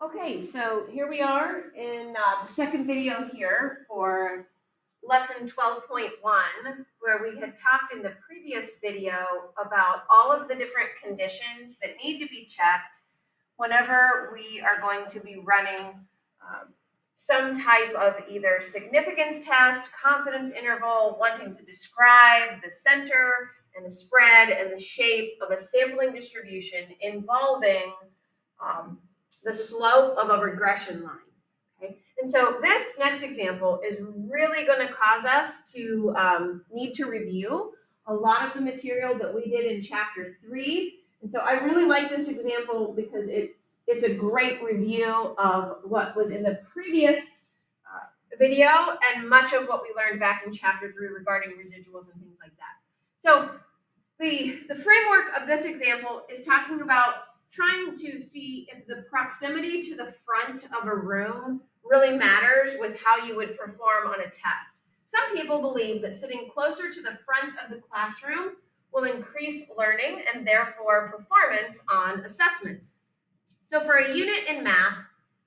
Okay, so here we are in the second video here for lesson 12.1, where we had talked in the previous video about all of the different conditions that need to be checked whenever we are going to be running some type of either significance test, confidence interval, wanting to describe the center and the spread and the shape of a sampling distribution involving the slope of a regression line. Okay? And so this next example is really going to cause us to need to review a lot of the material that we did in chapter 3. And so I really like this example because it's a great review of what was in the previous video and much of what we learned back in chapter 3 regarding residuals and things like that. So the framework of this example is talking about trying to see if the proximity to the front of a room really matters with how you would perform on a test. Some people believe that sitting closer to the front of the classroom will increase learning and therefore performance on assessments. So for a unit in math,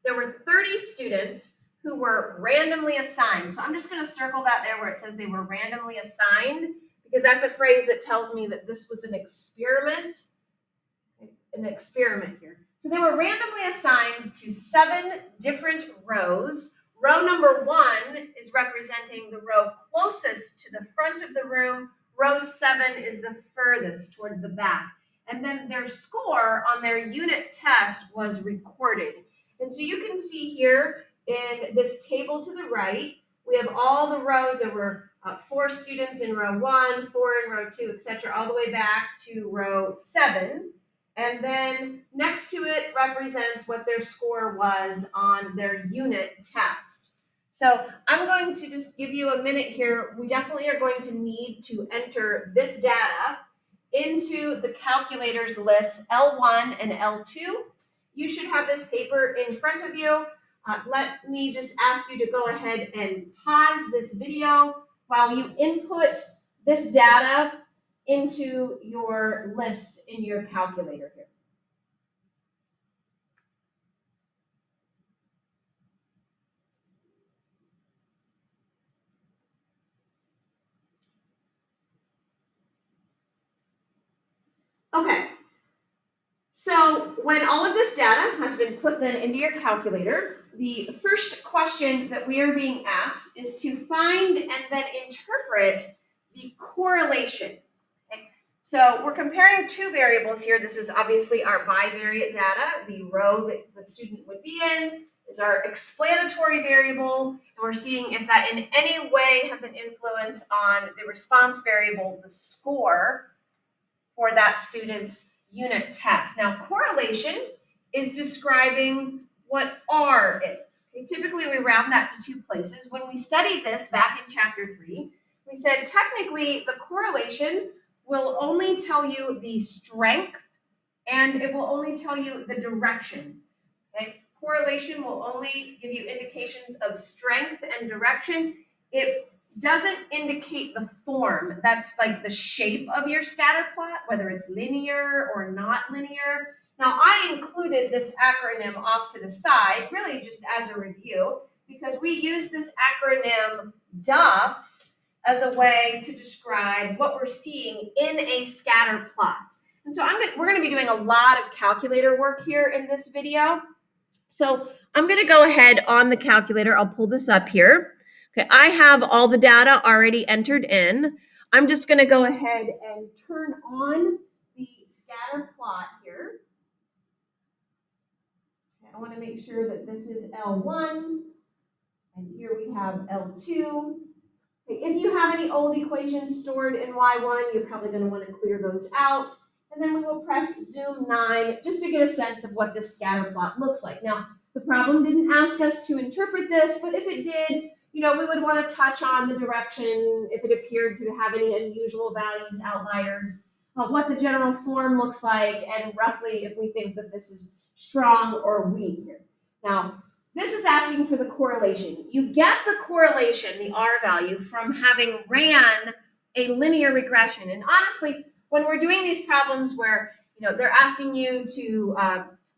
there were 30 students who were randomly assigned. So I'm just going to circle that there where it says they were randomly assigned, because that's a phrase that tells me that this was an experiment here. So they were randomly assigned to 7 different rows. Row number 1 is representing the row closest to the front of the room. Row 7 is the furthest towards the back. And then their score on their unit test was recorded. And so you can see here in this table to the right, we have all the rows. There were 4 students in row 1, 4 in row 2, etc., all the way back to row 7. And then next to it represents what their score was on their unit test. So I'm going to just give you a minute here. We definitely are going to need to enter this data into the calculator's lists L1 and L2. You should have this paper in front of you. Let me just ask you to go ahead and pause this video while you input this data into your lists in your calculator here. Okay, so when all of this data has been put then into your calculator, the first question that we are being asked is to find and then interpret the correlation. Okay? So we're comparing 2 variables here. This is obviously our bivariate data. The row that the student would be in is our explanatory variable, and we're seeing if that in any way has an influence on the response variable, the score for that student's unit test. Now, correlation is describing what R is. Okay, typically, we round that to 2 places. When we studied this back in chapter 3, we said technically the correlation will only tell you the strength and it will only tell you the direction. Okay? Correlation will only give you indications of strength and direction. It doesn't indicate the form. That's like the shape of your scatter plot, whether it's linear or not linear. Now, I included this acronym off to the side, really just as a review, because we use this acronym DUFS as a way to describe what we're seeing in a scatter plot. And so we're going to be doing a lot of calculator work here in this video. So I'm going to go ahead on the calculator. I'll pull this up here. Okay, I have all the data already entered in. I'm just going to go ahead and turn on the scatter plot here. Okay, I want to make sure that this is L1, and here we have L2. Okay, if you have any old equations stored in Y1, you're probably going to want to clear those out. And then we will press zoom 9 just to get a sense of what this scatter plot looks like. Now, the problem didn't ask us to interpret this, but if it did, we would want to touch on the direction, if it appeared to have any unusual values, outliers, what the general form looks like, and roughly if we think that this is strong or weak here. Now, this is asking for the correlation. You get the correlation, the R value, from having ran a linear regression. And honestly, when we're doing these problems where they're asking you to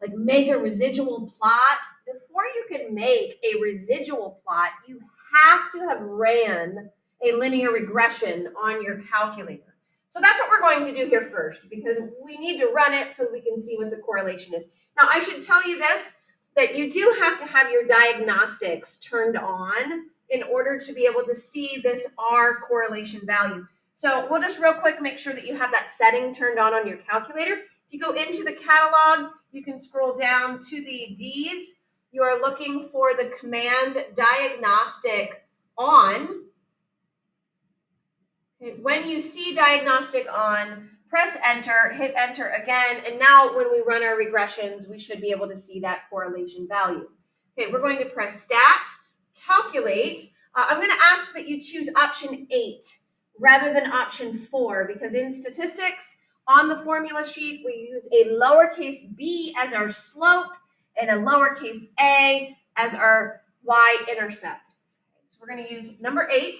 like make a residual plot. Before you can make a residual plot, you have to have ran a linear regression on your calculator. So that's what we're going to do here first, because we need to run it so we can see what the correlation is. Now, I should tell you this, that you do have to have your diagnostics turned on in order to be able to see this R correlation value. So we'll just real quick make sure that you have that setting turned on your calculator. If you go into the catalog, you can scroll down to the D's. You are looking for the command diagnostic on. When you see diagnostic on, press enter, hit enter again, and now when we run our regressions, we should be able to see that correlation value. Okay, we're going to press stat, calculate. I'm going to ask that you choose option 8 rather than option 4, because in statistics, on the formula sheet, we use a lowercase b as our slope and a lowercase a as our y-intercept. So we're going to use number 8.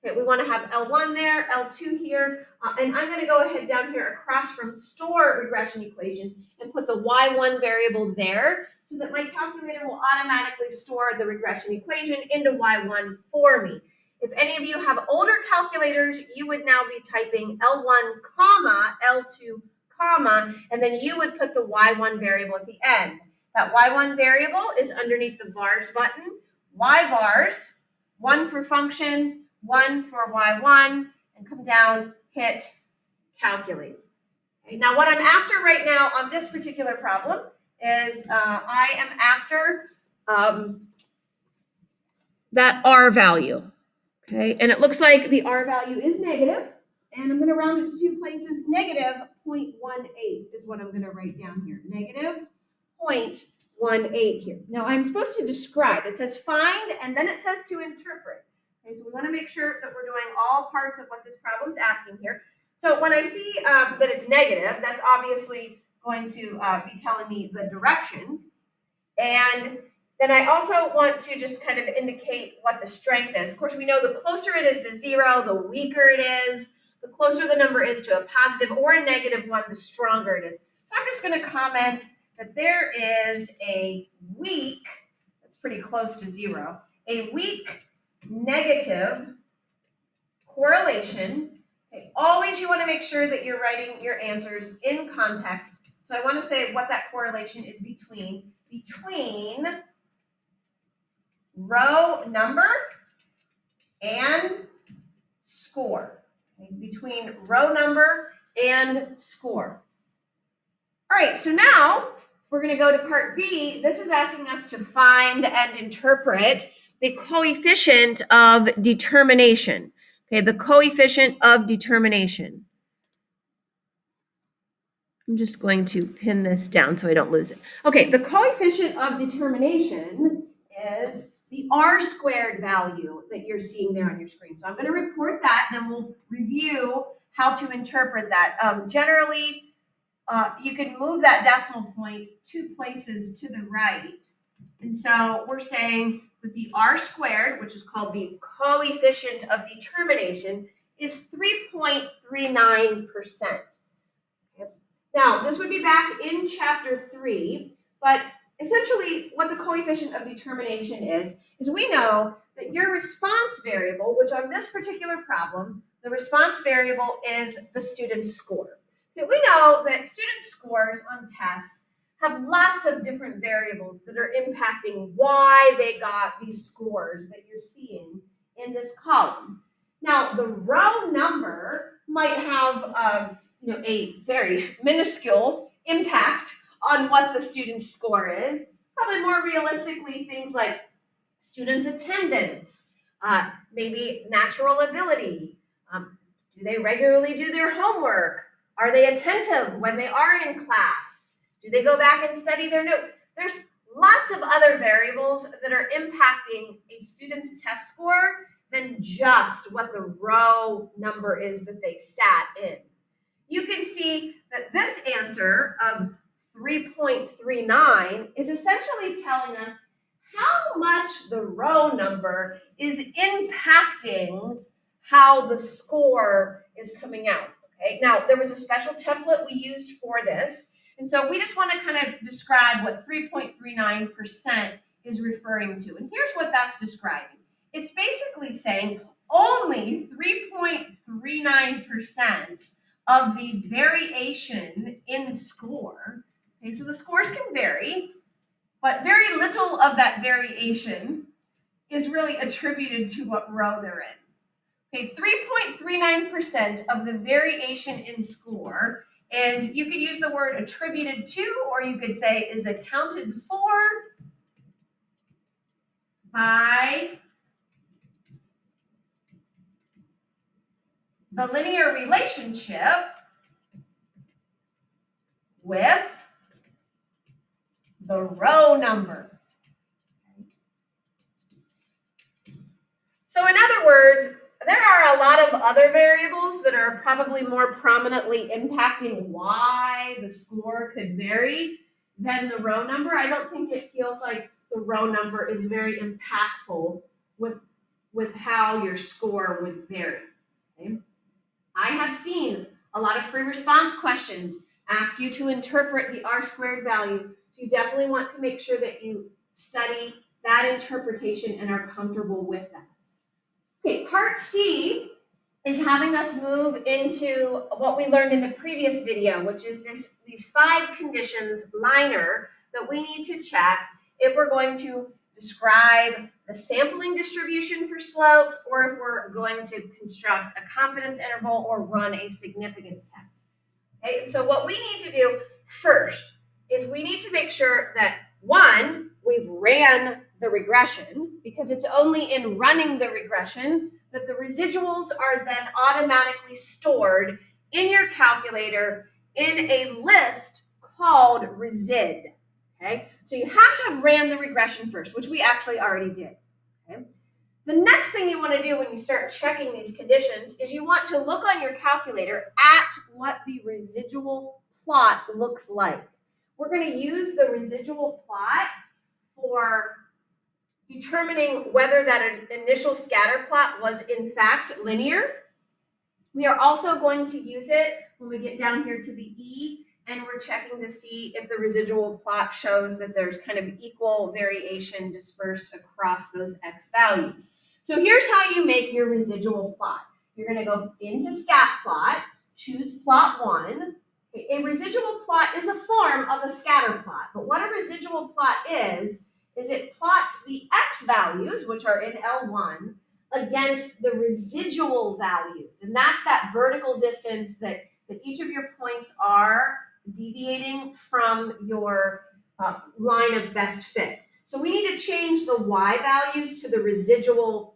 Okay, we want to have L1 there, L2 here, and I'm going to go ahead down here across from store regression equation and put the Y1 variable there so that my calculator will automatically store the regression equation into Y1 for me. If any of you have older calculators, you would now be typing L1, comma, L2, comma, and then you would put the Y1 variable at the end. That Y1 variable is underneath the vars button, yvars, 1 for function, 1 for Y1, and come down, hit calculate. Okay, now what I'm after right now on this particular problem is I am after that R value. Okay, and it looks like the R value is negative, and I'm going to round it to 2 places. Negative 0.18 is what I'm going to write down here. Negative 0.18 here. Now I'm supposed to describe. It says find, and then it says to interpret. Okay, so we want to make sure that we're doing all parts of what this problem's asking here. So when I see that it's negative, that's obviously going to be telling me the direction. And then I also want to just kind of indicate what the strength is. Of course, we know the closer it is to 0, the weaker it is. The closer the number is to a positive or a negative 1, the stronger it is. So I'm just going to comment that there is a weak, that's pretty close to 0, a weak negative correlation. Okay, always you want to make sure that you're writing your answers in context. So I want to say what that correlation is between row number and score. Okay, between row number and score. All right, so now we're going to go to part B. This is asking us to find and interpret the coefficient of determination. Okay, the coefficient of determination. I'm just going to pin this down so I don't lose it. Okay, the coefficient of determination is the R squared value that you're seeing there on your screen. So I'm going to report that, and then we'll review how to interpret that. Generally, you can move that decimal point 2 places to the right. And so we're saying that the R squared, which is called the coefficient of determination, is 3.39%. Now, this would be back in chapter 3, but essentially what the coefficient of determination is we know that your response variable, which on this particular problem, the response variable is the student's score. Okay, we know that student scores on tests have lots of different variables that are impacting why they got these scores that you're seeing in this column. Now, the row number might have a very minuscule impact on what the student's score is. Probably more realistically, things like students' attendance, maybe natural ability. Do they regularly do their homework? Are they attentive when they are in class? Do they go back and study their notes? There's lots of other variables that are impacting a student's test score than just what the row number is that they sat in. You can see that this answer of 3.39 is essentially telling us how much the row number is impacting how the score is coming out. Okay, now there was a special template we used for this, And so we just want to kind of describe what 3.39% is referring to. And here's what that's describing. It's basically saying only 3.39% of the variation in score. Okay, so the scores can vary, but very little of that variation is really attributed to what row they're in. Okay, 3.39% of the variation in score is, you could use the word attributed to, or you could say is accounted for by the linear relationship with the row number. So in other words, there are a lot of other variables that are probably more prominently impacting why the score could vary than the row number. I don't think it feels like the row number is very impactful with how your score would vary. Okay? I have seen a lot of free response questions ask you to interpret the R-squared value. So you definitely want to make sure that you study that interpretation and are comfortable with that. Okay, part C is having us move into what we learned in the previous video, which is these 5 conditions liner that we need to check if we're going to describe the sampling distribution for slopes, or if we're going to construct a confidence interval or run a significance test. Okay, so what we need to do first is we need to make sure that, one, we've ran the regression, because it's only in running the regression that the residuals are then automatically stored in your calculator in a list called resid. Okay, so you have to have ran the regression first, which we actually already did. Okay, the next thing you want to do when you start checking these conditions is you want to look on your calculator at what the residual plot looks like. We're going to use the residual plot for determining whether that initial scatter plot was in fact linear. We are also going to use it when we get down here to the E, and we're checking to see if the residual plot shows that there's kind of equal variation dispersed across those X values. So here's how you make your residual plot. You're going to go into stat plot, choose plot 1. A residual plot is a form of a scatter plot, but what a residual plot is it plots the X values, which are in L1, against the residual values. And that's that vertical distance that each of your points are deviating from your line of best fit. So we need to change the Y values to the residual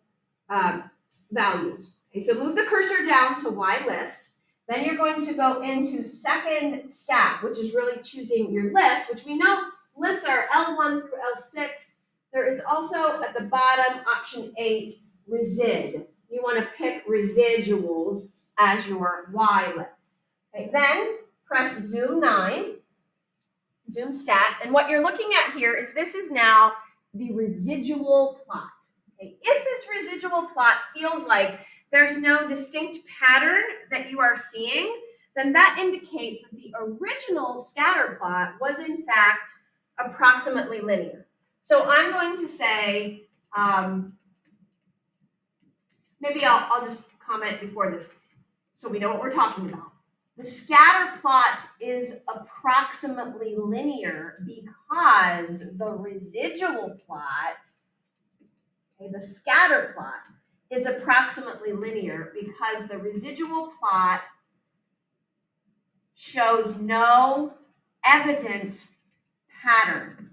values. Okay, so move the cursor down to Y list. Then you're going to go into second stat, which is really choosing your list, which we know lists are L1 through L6. There is also at the bottom, option 8, resid. You want to pick residuals as your Y list. Okay, then press zoom 9, zoom stat, and what you're looking at here is this is now the residual plot. Okay, if this residual plot feels like there's no distinct pattern that you are seeing, then that indicates that the original scatter plot was in fact approximately linear. So I'm going to say, maybe I'll just comment before this so we know what we're talking about. The scatter plot is approximately linear because the residual plot, okay, the scatter plot, is approximately linear because the residual plot shows no evident pattern.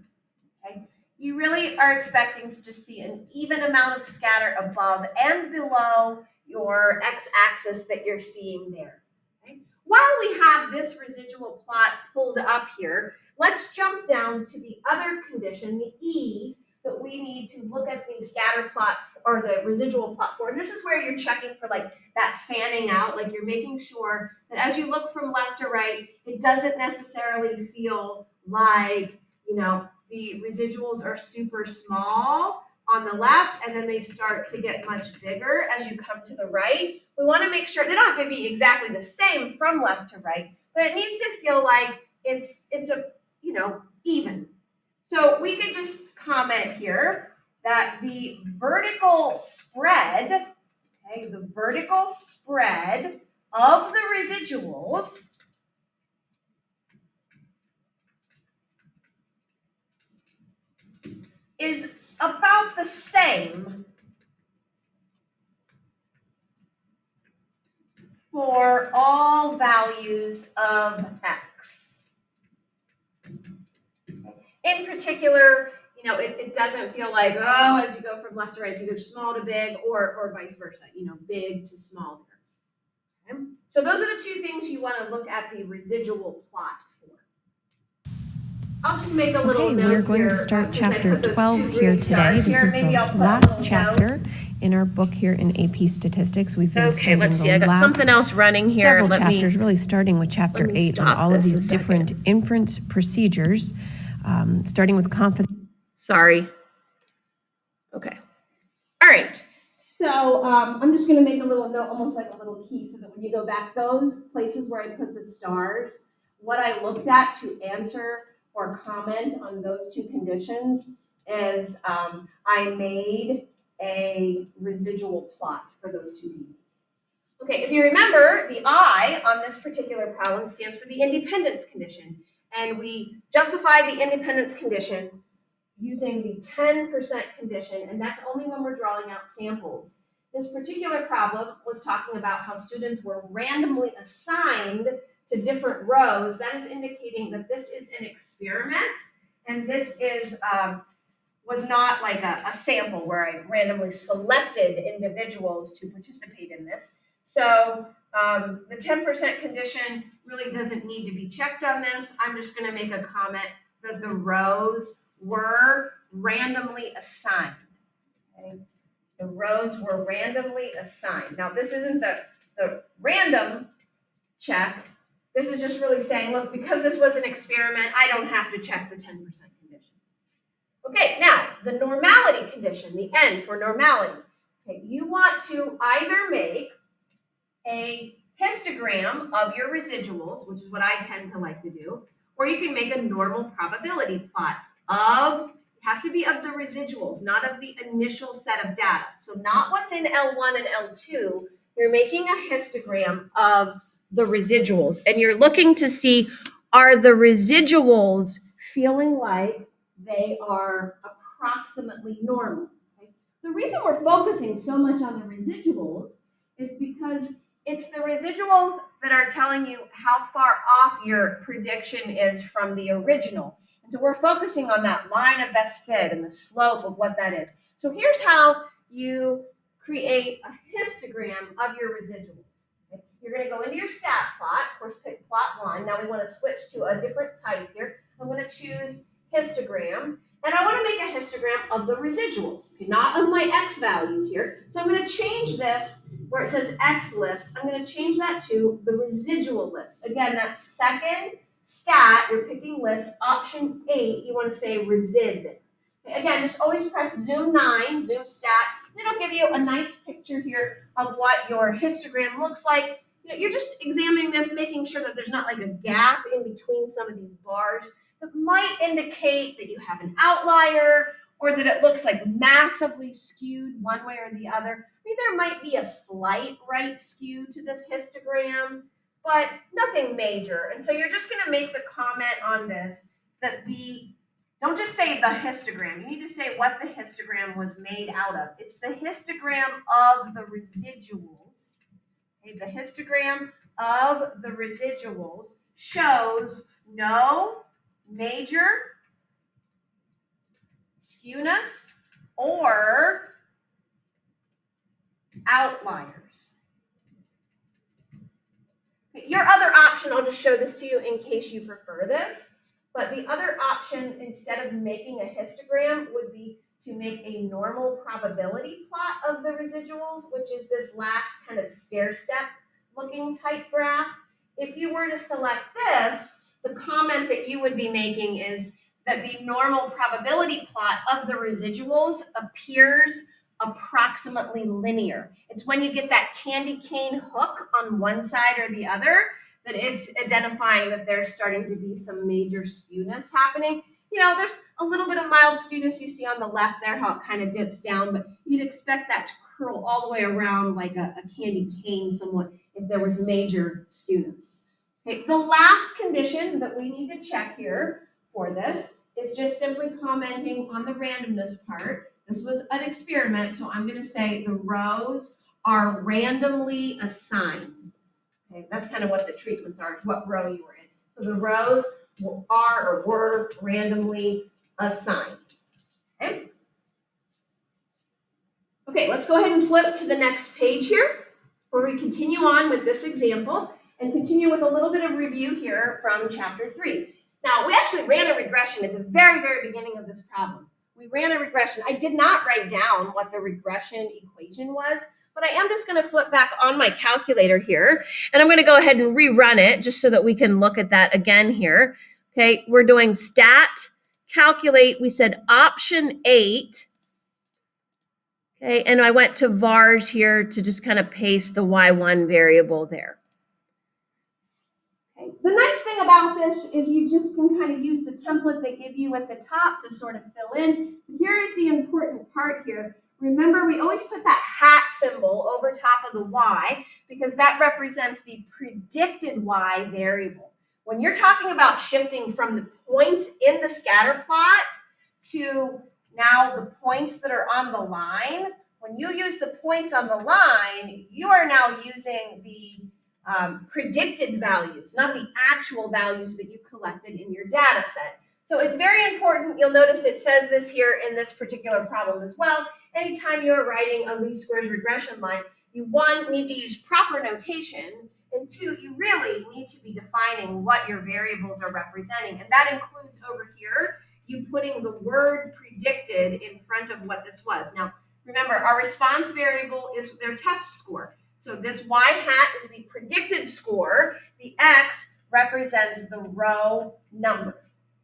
Okay? You really are expecting to just see an even amount of scatter above and below your x-axis that you're seeing there. Okay? While we have this residual plot pulled up here, let's jump down to the other condition, the E, that we need to look at the scatter plot or the residual plot for. And this is where you're checking for like that fanning out, like you're making sure that as you look from left to right, it doesn't necessarily feel like, you know, the residuals are super small on the left and then they start to get much bigger as you come to the right. We want to make sure they don't have to be exactly the same from left to right, but it needs to feel like it's a, even. So we could just comment here that the vertical spread, the vertical spread of the residuals is about the same for all values of x. In particular, it doesn't feel like, as you go from left to right, it's either small to big or vice versa, big to small. Okay? So those are the two things you want to look at the residual plot for. I'll just make a little note. We're going to start chapter 12 here today. This is the last chapter in our book here in AP Statistics. We've been let's see. I got something else running here. Several chapters, really starting with chapter 8 on all of these different inference procedures, starting with confidence. Sorry. Okay. All right. So I'm just going to make a little note, almost like a little key, so that when you go back, those places where I put the stars, what I looked at to answer or comment on those two conditions is I made a residual plot for those two pieces. Okay, if you remember, the I on this particular problem stands for the independence condition, and we justify the independence condition using the 10% condition, and that's only when we're drawing out samples. This particular problem was talking about how students were randomly assigned to different rows. That is indicating that this is an experiment, and this was not like a sample where I randomly selected individuals to participate in this. So the 10% condition really doesn't need to be checked on this. I'm just going to make a comment that the rows were randomly assigned. Okay? The rows were randomly assigned. Now, this isn't the random check. This is just really saying, look, because this was an experiment, I don't have to check the 10% condition. Okay, now, the normality condition, the N for normality. Okay, you want to either make a histogram of your residuals, which is what I tend to like to do, or you can make a normal probability plot it has to be of the residuals, not of the initial set of data. So not what's in L1 and L2. You're making a histogram of the residuals, and you're looking to see, are the residuals feeling like they are approximately normal? Okay? The reason we're focusing so much on the residuals is because it's the residuals that are telling you how far off your prediction is from the original. And so we're focusing on that line of best fit and the slope of what that is. So here's how you create a histogram of your residuals. Okay? You're going to go into your stat plot. Of course, pick plot 1. Now we want to switch to a different type here. I'm going to choose histogram. And I want to make a histogram of the residuals, okay, not of my x values here. So I'm going to change this where it says x list. I'm going to change that to the residual list. Again, that second stat, you're picking list. Option 8, you want to say resid. Okay, again, just always press zoom 9, zoom stat. And it'll give you a nice picture here of what your histogram looks like. You're just examining this, making sure that there's not like a gap in between some of these bars that might indicate that you have an outlier or that it looks like massively skewed one way or the other. I mean, there might be a slight right skew to this histogram, but nothing major. And so you're just going to make the comment on this that don't just say the histogram. You need to say what the histogram was made out of. It's the histogram of the residuals. Okay, the histogram of the residuals shows no major skewness or outliers. Okay, your other option, I'll just show this to you in case you prefer this, but the other option instead of making a histogram would be to make a normal probability plot of the residuals, which is this last kind of stair-step looking type graph. If you were to select this, the comment that you would be making is that the normal probability plot of the residuals appears approximately linear. It's when you get that candy cane hook on one side or the other that it's identifying that there's starting to be some major skewness happening. There's a little bit of mild skewness you see on the left there, how it kind of dips down, but you'd expect that to curl all the way around like a candy cane somewhat if there was major skewness. Okay, the last condition that we need to check here for this is just simply commenting on the randomness part. This was an experiment, so I'm going to say the rows are randomly assigned. Okay, that's kind of what the treatments are, what row you were in. So the rows are or were randomly assigned. Okay, let's go ahead and flip to the next page here, where we continue on with this example and continue with a little bit of review here from chapter 3. Now, we actually ran a regression at the very, very beginning of this problem. We ran a regression. I did not write down what the regression equation was, but I am just going to flip back on my calculator here, and I'm going to go ahead and rerun it just so that we can look at that again here. Okay, we're doing stat, calculate. We said option 8. Okay, and I went to vars here to just kind of paste the y1 variable there. Okay. The nice thing about this is you just can kind of use the template they give you at the top to sort of fill in. Here is the important part here. Remember, we always put that hat symbol over top of the y because that represents the predicted y variable. When you're talking about shifting from the points in the scatter plot to now the points that are on the line, when you use the points on the line, you are now using the predicted values, not the actual values that you collected in your data set. So it's very important. You'll notice it says this here in this particular problem as well. Anytime you're writing a least squares regression line, you, 1, need to use proper notation, and 2, you really need to be defining what your variables are representing. And that includes over here, you putting the word predicted in front of what this was. Now, remember, our response variable is their test score. So this y hat is the predicted score. The x represents the row number.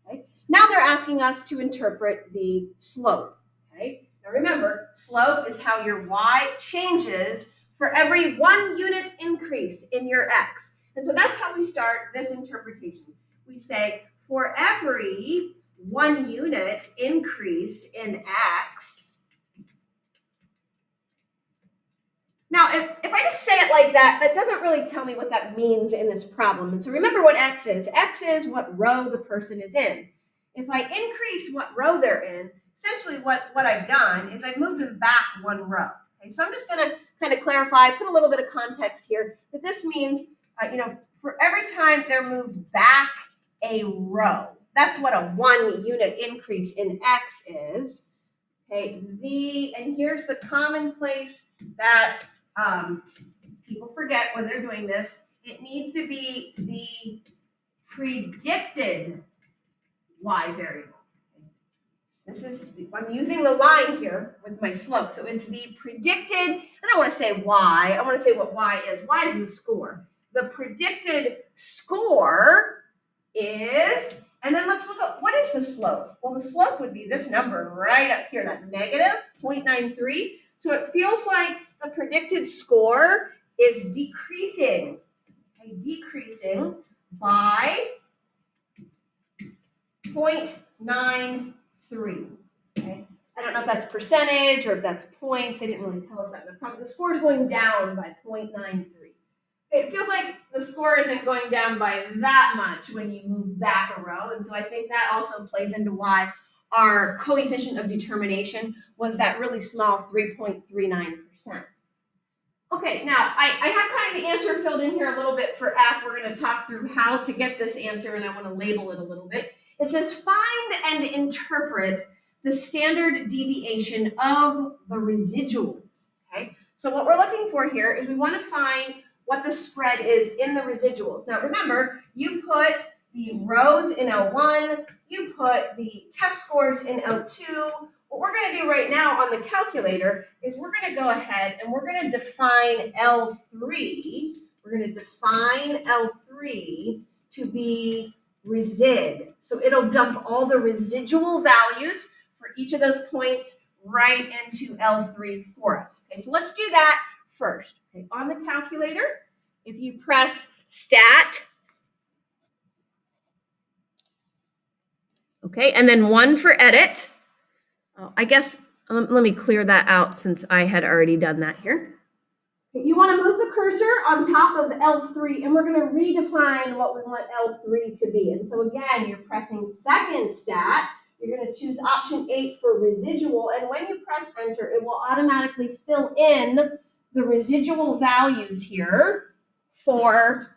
Okay? Now they're asking us to interpret the slope. Okay? Now remember, slope is how your y changes for every 1 unit increase in your x. And so that's how we start this interpretation. We say, for every 1 unit increase in x. Now, if I just say it like that, that doesn't really tell me what that means in this problem. And so remember what x is. X is what row the person is in. If I increase what row they're in, essentially what I've done is I've moved them back 1 row. Okay, so I'm just going to kind of clarify, put a little bit of context here, that this means, for every time they're moved back a row, that's what a 1 unit increase in x is. Okay, and here's the commonplace that people forget when they're doing this. It needs to be the predicted y variable. This is, I'm using the line here with my slope. So it's the predicted, I don't want to say y, I want to say what y is. Y is the score. The predicted score is, and then let's look at what is the slope? Well, the slope would be this number right up here, that negative 0.93. So it feels like the predicted score is decreasing, decreasing by 0.93. Okay, I don't know if that's percentage or if that's points. They didn't really tell us that in the problem. The score is going down by 0.93. It feels like the score isn't going down by that much when you move back a row, and so I think that also plays into why our coefficient of determination was that really small 3.39%. Okay, now I have kind of the answer filled in here a little bit for F. We're going to talk through how to get this answer, and I want to label it a little bit. It says find and interpret the standard deviation of the residuals. Okay, so what we're looking for here is we want to find what the spread is in the residuals. Now remember, you put the rows in L1, you put the test scores in L2. What we're going to do right now on the calculator is we're going to go ahead and we're going to define L3. We're going to define L3 to be resid. So it'll dump all the residual values for each of those points right into L3 for us. Okay, so let's do that first. Okay, on the calculator, if you press stat, Okay, and then 1 for edit. I guess, let me clear that out since I had already done that here. You want to move the cursor on top of L3, and we're going to redefine what we want L3 to be. And so again, you're pressing second stat. You're going to choose option 8 for residual, and when you press enter, it will automatically fill in the residual values here for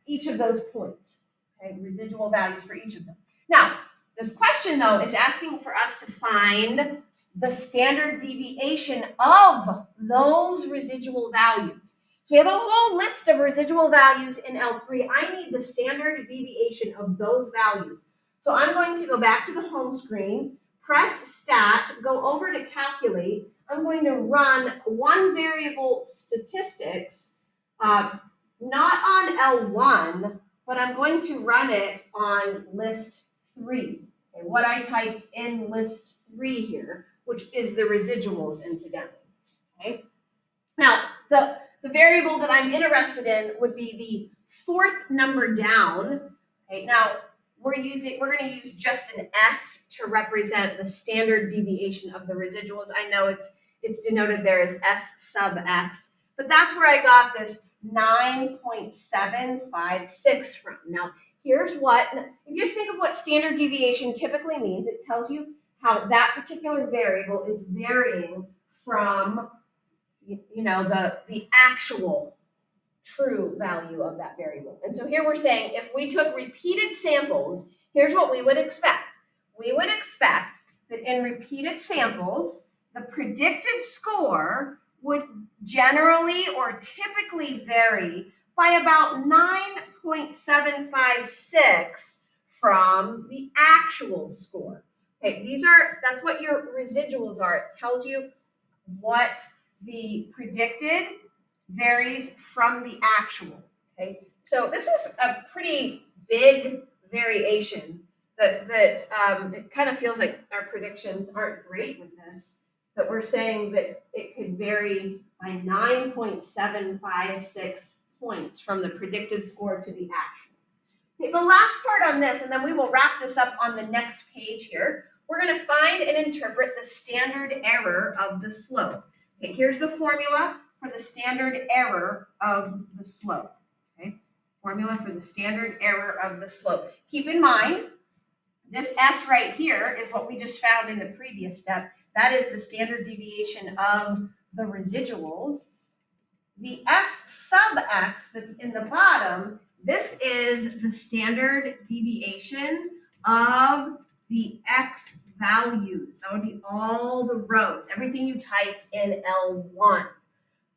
each of those points. Okay, residual values for each of them. Now, this question, though, is asking for us to find the standard deviation of those residual values. So we have a whole list of residual values in L3. I need the standard deviation of those values. So I'm going to go back to the home screen, press stat, go over to calculate. I'm going to run one variable statistics, not on L1, but I'm going to run it on list 3. Okay, what I typed in list 3 here, which is the residuals, incidentally. Okay. Now, the variable that I'm interested in would be the fourth number down. Okay. Now, we're going to use just an S to represent the standard deviation of the residuals. I know it's denoted there as S sub X, but that's where I got this 9.756 from. Now, here's what, if you just think of what standard deviation typically means, it tells you how that particular variable is varying from, the actual true value of that variable. And so here we're saying if we took repeated samples, here's what we would expect. We would expect that in repeated samples, the predicted score would generally or typically vary by about 9.756 from the actual score. Okay, that's what your residuals are. It tells you what the predicted varies from the actual. Okay, so this is a pretty big variation that it kind of feels like our predictions aren't great with this, but we're saying that it could vary by 9.756 points from the predicted score to the actual. Okay, the last part on this, and then we will wrap this up on the next page here, we're going to find and interpret the standard error of the slope. Okay, here's the formula for the standard error of the slope. Okay, formula for the standard error of the slope. Keep in mind, this S right here is what we just found in the previous step. That is the standard deviation of the residuals. The S sub X that's in the bottom, this is the standard deviation of the X values. That would be all the rows, everything you typed in L1.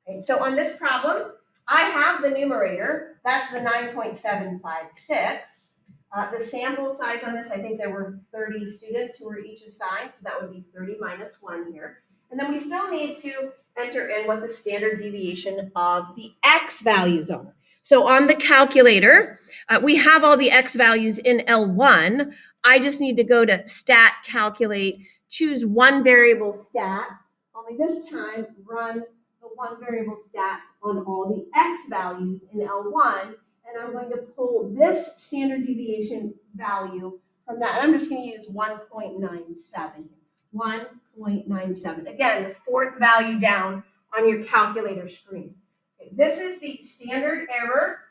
Okay, so on this problem, I have the numerator. That's the 9.756. The sample size on this, I think there were 30 students who were each assigned, so that would be 30 minus 1 here. And then we still need to enter in what the standard deviation of the X values are. So on the calculator, we have all the X values in L1. I just need to go to stat, calculate, choose one variable stat. Only this time, run the one variable stats on all the X values in L1. And I'm going to pull this standard deviation value from that. And I'm just going to use 1.97. 1.97. Again, the fourth value down on your calculator screen. Okay, this is the standard error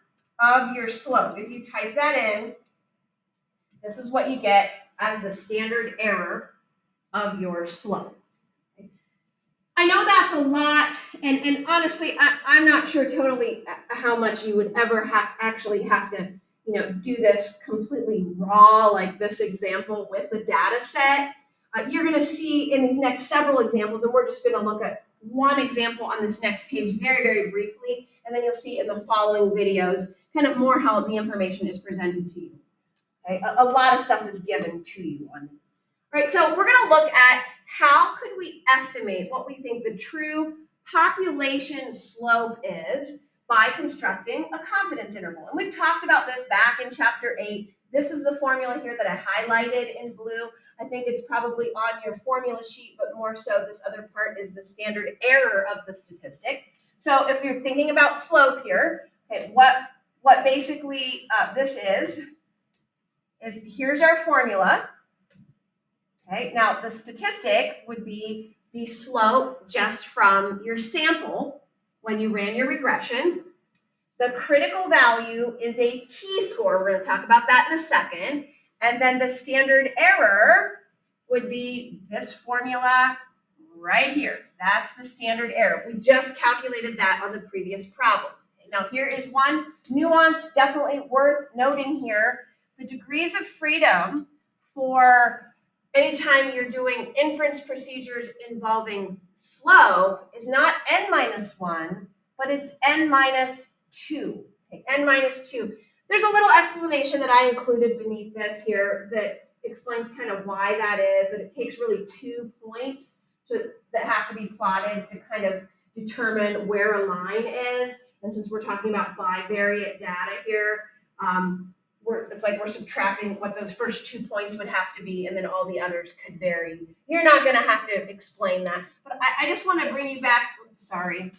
of your slope. If you type that in, this is what you get as the standard error of your slope. Okay. I know that's a lot, and honestly, I'm not sure totally how much you would ever actually have to, do this completely raw, like this example with the data set. You're going to see in these next several examples, and we're just going to look at one example on this next page very, very briefly, and then you'll see in the following videos kind of more how the information is presented to you. Okay? A lot of stuff is given to you on this. All right, so we're going to look at how could we estimate what we think the true population slope is by constructing a confidence interval. And we've talked about this back in chapter 8. This is the formula here that I highlighted in blue. I think it's probably on your formula sheet, but more so this other part is the standard error of the statistic. So if you're thinking about slope here, okay, what basically this is is here's our formula. Okay, now the statistic would be the slope just from your sample when you ran your regression. The critical value is a t-score. We're going to talk about that in a second. And then the standard error would be this formula right here. That's the standard error. We just calculated that on the previous problem. Now here is one nuance definitely worth noting here. The degrees of freedom for anytime you're doing inference procedures involving slope is not n-1, but it's n-2. Okay, n-2. There's a little explanation that I included beneath this here that explains kind of why that is, that it takes really 2 points that have to be plotted to kind of determine where a line is. And since we're talking about bivariate data here, it's like we're subtracting what those first 2 points would have to be, and then all the others could vary. You're not going to have to explain that, but I just want to bring you back. I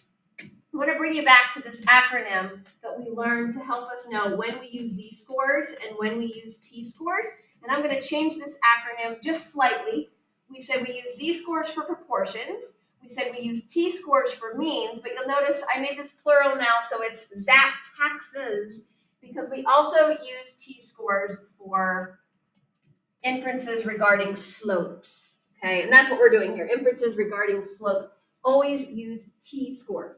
want to bring you back to this acronym that we learned to help us know when we use z-scores and when we use t-scores. And I'm going to change this acronym just slightly. We said we use z-scores for proportions. We said we use t-scores for means, but you'll notice I made this plural now, so it's z-taxes, because we also use t-scores for inferences regarding slopes. Okay, and that's what we're doing here. Inferences regarding slopes always use t-scores.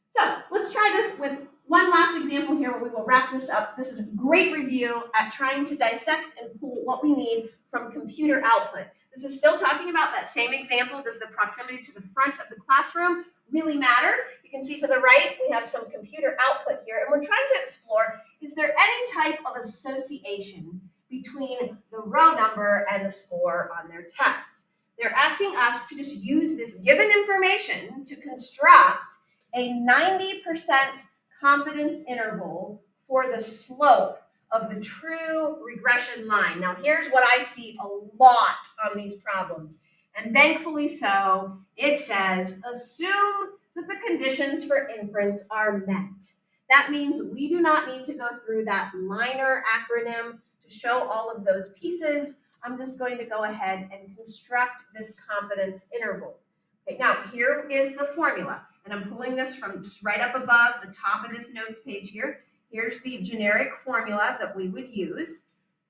So let's try this with one last example here where we will wrap this up. This is a great review at trying to dissect and pull what we need from computer output. This is still talking about that same example. Does the proximity to the front of the classroom really matter? You can see to the right, we have some computer output here, and we're trying to explore, is there any type of association between the row number and the score on their test? They're asking us to just use this given information to construct a 90% confidence interval for the slope of the true regression line. Now, here's what I see a lot on these problems, and thankfully so. It says, assume that the conditions for inference are met. That means we do not need to go through that liner acronym to show all of those pieces. I'm just going to go ahead and construct this confidence interval. Okay, now here is the formula. And I'm pulling this from just right up above the top of this notes page here. Here's the generic formula that we would use.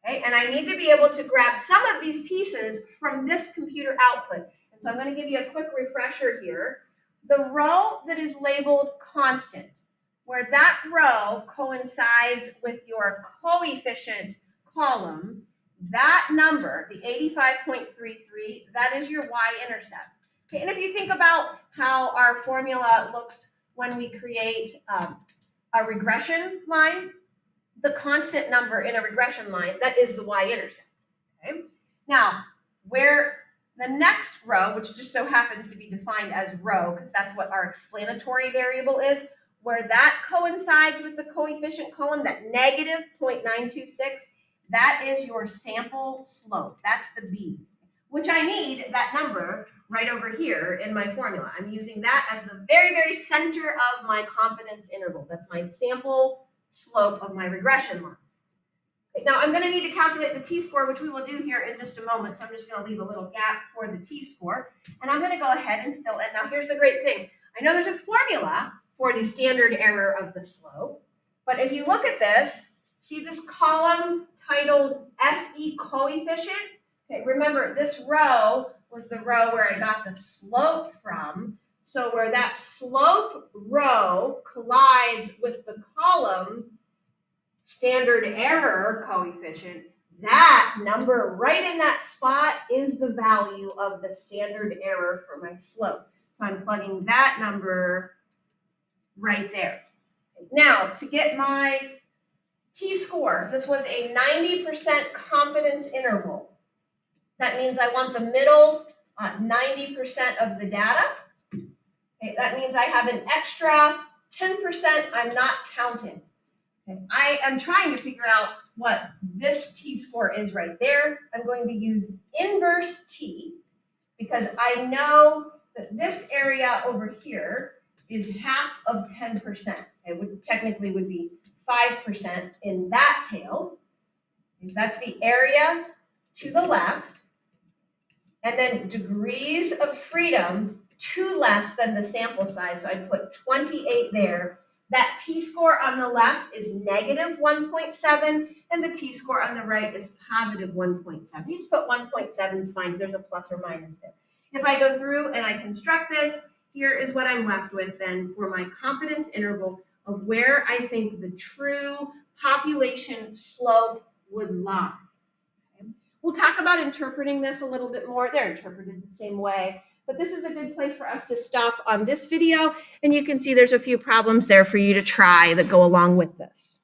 Okay, and I need to be able to grab some of these pieces from this computer output. And so I'm going to give you a quick refresher here. The row that is labeled constant, where that row coincides with your coefficient column, that number, the 85.33, that is your y-intercept. Okay, and if you think about how our formula looks when we create a regression line, the constant number in a regression line, that is the y-intercept. Okay? Now, where the next row, which just so happens to be defined as row, because that's what our explanatory variable is, where that coincides with the coefficient column, that negative 0.926, that is your sample slope. That's the B, which I need that number right over here in my formula. I'm using that as the very, very center of my confidence interval. That's my sample slope of my regression line. Okay, now I'm going to need to calculate the t-score, which we will do here in just a moment. So I'm just going to leave a little gap for the t-score. And I'm going to go ahead and fill in. Now here's the great thing. I know there's a formula for the standard error of the slope. But if you look at this, see this column titled SE coefficient? Okay, remember this row was the row where I got the slope from. So where that slope row collides with the column standard error coefficient, that number right in that spot is the value of the standard error for my slope. So I'm plugging that number right there. Now, to get my t-score, this was a 90% confidence interval. That means I want the middle 90% of the data. Okay, that means I have an extra 10% I'm not counting. Okay, I am trying to figure out what this t-score is right there. I'm going to use inverse t because I know that this area over here is half of 10%. It would technically would be 5% in that tail. That's the area to the left. And then degrees of freedom, 2 less than the sample size. So I put 28 there. That t-score on the left is negative 1.7, and the t-score on the right is positive 1.7. You just put 1.7 is fine, so there's a plus or minus there. If I go through and I construct this, here is what I'm left with then for my confidence interval of where I think the true population slope would lie. Okay? We'll talk about interpreting this a little bit more. They're interpreted the same way. But this is a good place for us to stop on this video, and you can see there's a few problems there for you to try that go along with this.